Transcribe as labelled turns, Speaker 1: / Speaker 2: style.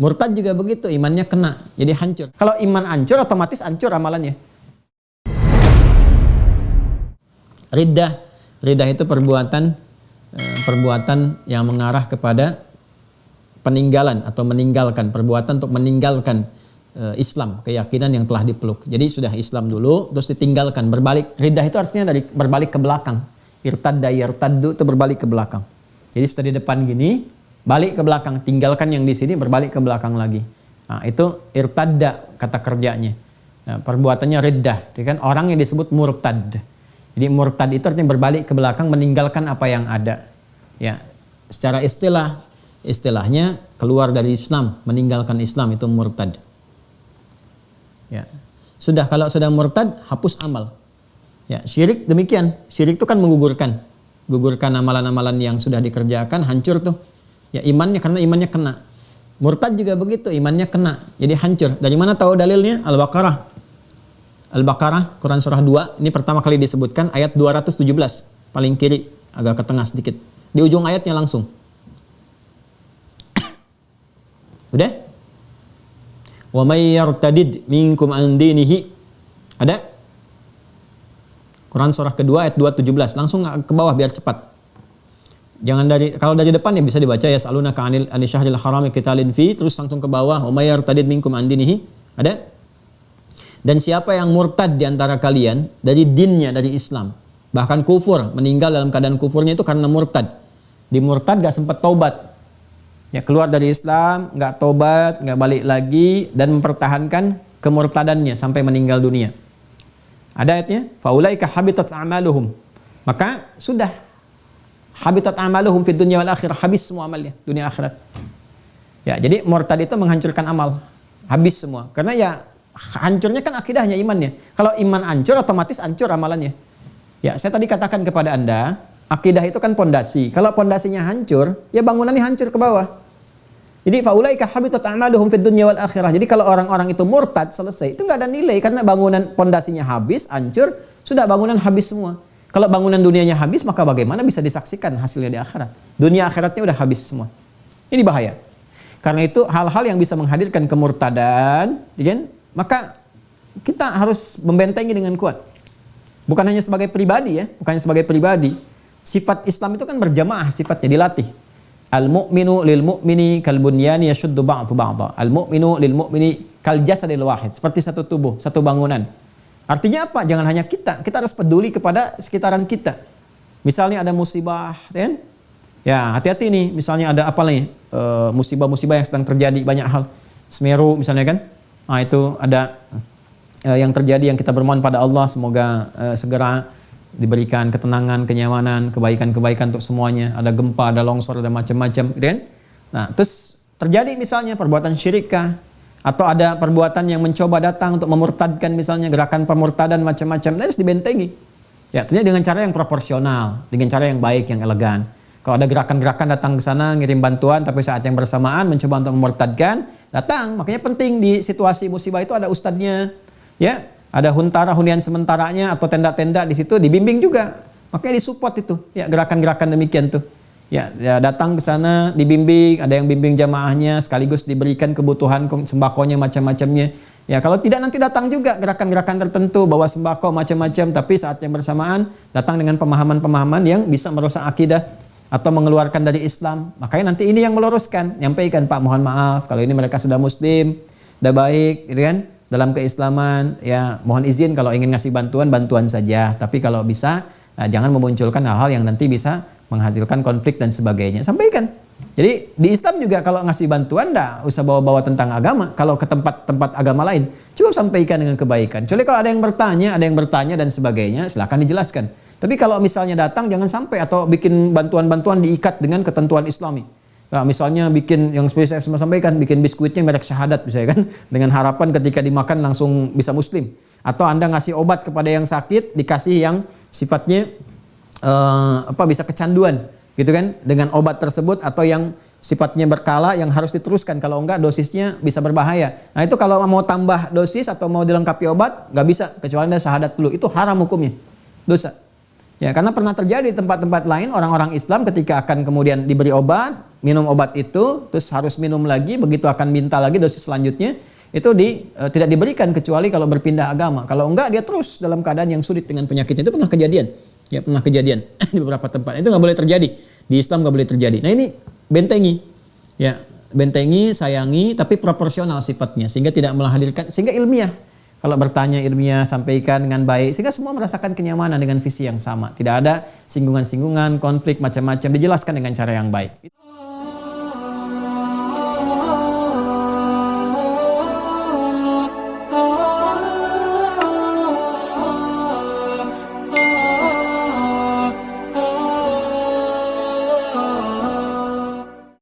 Speaker 1: Murtad juga begitu, imannya kena, jadi hancur. Kalau iman hancur, otomatis hancur amalannya. Riddah itu perbuatan yang mengarah kepada peninggalan atau meninggalkan, perbuatan untuk meninggalkan Islam, keyakinan yang telah dipeluk. Jadi sudah Islam dulu, terus ditinggalkan, berbalik. Riddah itu artinya dari berbalik ke belakang. Irtadda yartaddu itu berbalik ke belakang. Jadi sudah di depan gini, balik ke belakang, tinggalkan yang di sini, berbalik ke belakang lagi. Nah, itu irtadda kata kerjanya. Nah, perbuatannya riddah, kan orang yang disebut murtad. Jadi murtad itu artinya berbalik ke belakang, meninggalkan apa yang ada. Ya, secara istilahnya keluar dari Islam, meninggalkan Islam, itu murtad. Ya. Kalau sudah murtad, hapus amal. Ya, syirik demikian. Syirik itu kan menggugurkan amalan-amalan yang sudah dikerjakan, hancur tuh. Ya, imannya, karena imannya kena. Murtad juga begitu, imannya kena, jadi hancur. Dari mana tahu dalilnya? Al-Baqarah, Quran surah 2, ini pertama kali disebutkan ayat 217, paling kiri, agak ke tengah sedikit. Di ujung ayatnya langsung. Udah? Wa may yartadid minkum an dinihi. Ada? Quran surah kedua ayat 217, langsung ke bawah biar cepat. Jangan kalau dari depan ya bisa dibaca ya, salunaka anil syahril harami qitalin fi, terus langsung ke bawah, wa may yartadid minkum an dinihi. Ada? Dan siapa yang murtad di antara kalian dari dinnya, dari Islam, bahkan kufur, meninggal dalam keadaan kufurnya itu karena murtad. Di murtad gak sempat taubat. Ya, keluar dari Islam, gak taubat, gak balik lagi, dan mempertahankan kemurtadannya sampai meninggal dunia. Ada ayatnya, faulaika habitat a'maluhum. Maka sudah habitat a'maluhum fid dunya wal akhirah, habis semua amalnya dunia akhirat. Ya, jadi murtad itu menghancurkan amal, habis semua. Karena ya hancurnya kan akidahnya, imannya. Kalau iman hancur, otomatis hancur amalannya. Ya, saya tadi katakan kepada Anda, akidah itu kan pondasi. Kalau pondasinya hancur, ya bangunannya hancur ke bawah. Jadi faulaika habitat a'maluhum fid dunya wal akhirah. Jadi kalau orang-orang itu murtad, selesai, itu nggak ada nilai karena bangunan pondasinya habis, hancur, sudah bangunan habis semua. Kalau bangunan dunianya habis, maka bagaimana bisa disaksikan hasilnya di akhirat? Dunia akhiratnya udah habis semua. Ini bahaya. Karena itu hal-hal yang bisa menghadirkan kemurtadan, kan? Maka kita harus membentengi dengan kuat. Bukan hanya sebagai pribadi ya, bukan hanya sebagai pribadi. Sifat Islam itu kan berjamaah, sifatnya dilatih. Al-mu'minu lil mu'mini kal bunyani yashuddu ba'du ba'dha. Al-mu'minu lil mu'mini kal jasadil wahid, seperti satu tubuh, satu bangunan. Artinya apa? Jangan hanya kita harus peduli kepada sekitaran kita. Misalnya ada musibah, kan? Ya, hati-hati nih, misalnya ada apa nih? Musibah-musibah yang sedang terjadi, banyak hal. Semeru misalnya kan? Nah, itu ada yang terjadi, yang kita bermohon pada Allah semoga segera diberikan ketenangan, kenyamanan, kebaikan-kebaikan untuk semuanya. Ada gempa, ada longsor, ada macam-macam, gitu kan? Nah, terus terjadi misalnya perbuatan syirikkah, atau ada perbuatan yang mencoba datang untuk memurtadkan, misalnya gerakan pemurtadan macam-macam, harus dibentengi. Ya, tentunya dengan cara yang proporsional, dengan cara yang baik, yang elegan. Kalau ada gerakan-gerakan datang ke sana ngirim bantuan, tapi saat yang bersamaan mencoba untuk memurtadkan, datang. Makanya penting di situasi musibah itu ada ustadznya, ya. Ada hunian sementaranya atau tenda-tenda di situ dibimbing juga. Makanya disupport itu, ya, gerakan-gerakan demikian tuh. Ya, datang ke sana dibimbing, ada yang bimbing jamaahnya, sekaligus diberikan kebutuhan sembakonya macam-macamnya. Ya, kalau tidak nanti datang juga gerakan-gerakan tertentu bawa sembako macam-macam, tapi saat yang bersamaan datang dengan pemahaman-pemahaman yang bisa merusak akidah atau mengeluarkan dari Islam. Makanya nanti ini yang meluruskan, nyampaikan, Pak, mohon maaf kalau ini mereka sudah muslim, sudah baik, gitu kan? Dalam keislaman, ya mohon izin kalau ingin ngasih bantuan saja. Tapi kalau bisa, jangan memunculkan hal-hal yang nanti bisa menghasilkan konflik dan sebagainya. Sampaikan. Jadi di Islam juga kalau ngasih bantuan, enggak usah bawa-bawa tentang agama. Kalau ke tempat-tempat agama lain, cukup sampaikan dengan kebaikan. Kecuali kalau ada yang bertanya dan sebagainya, silakan dijelaskan. Tapi kalau misalnya datang, jangan sampai atau bikin bantuan-bantuan diikat dengan ketentuan Islami. Nah, misalnya bikin yang seperti saya sampaikan, bikin biskuitnya merek syahadat misalnya kan, dengan harapan ketika dimakan langsung bisa muslim. Atau Anda ngasih obat kepada yang sakit, dikasih yang sifatnya bisa kecanduan, gitu kan, dengan obat tersebut, atau yang sifatnya berkala yang harus diteruskan, kalau enggak dosisnya bisa berbahaya. Nah, itu kalau mau tambah dosis atau mau dilengkapi obat, nggak bisa kecuali Anda syahadat dulu. Itu haram hukumnya, dosa. Ya, karena pernah terjadi di tempat-tempat lain orang-orang Islam ketika akan kemudian diberi obat, minum obat itu, terus harus minum lagi, begitu akan minta lagi dosis selanjutnya, itu tidak diberikan kecuali kalau berpindah agama. Kalau enggak dia terus dalam keadaan yang sulit dengan penyakitnya. Itu pernah kejadian. Ya, pernah kejadian di beberapa tempat. Itu nggak boleh terjadi. Di Islam nggak boleh terjadi. Nah, ini bentengi. Ya, bentengi, sayangi, tapi proporsional sifatnya sehingga tidak melahirkan, sehingga ilmiah. Kalau bertanya ilmiah, sampaikan dengan baik sehingga semua merasakan kenyamanan dengan visi yang sama. Tidak ada singgungan-singgungan, konflik macam-macam, dijelaskan dengan cara yang baik.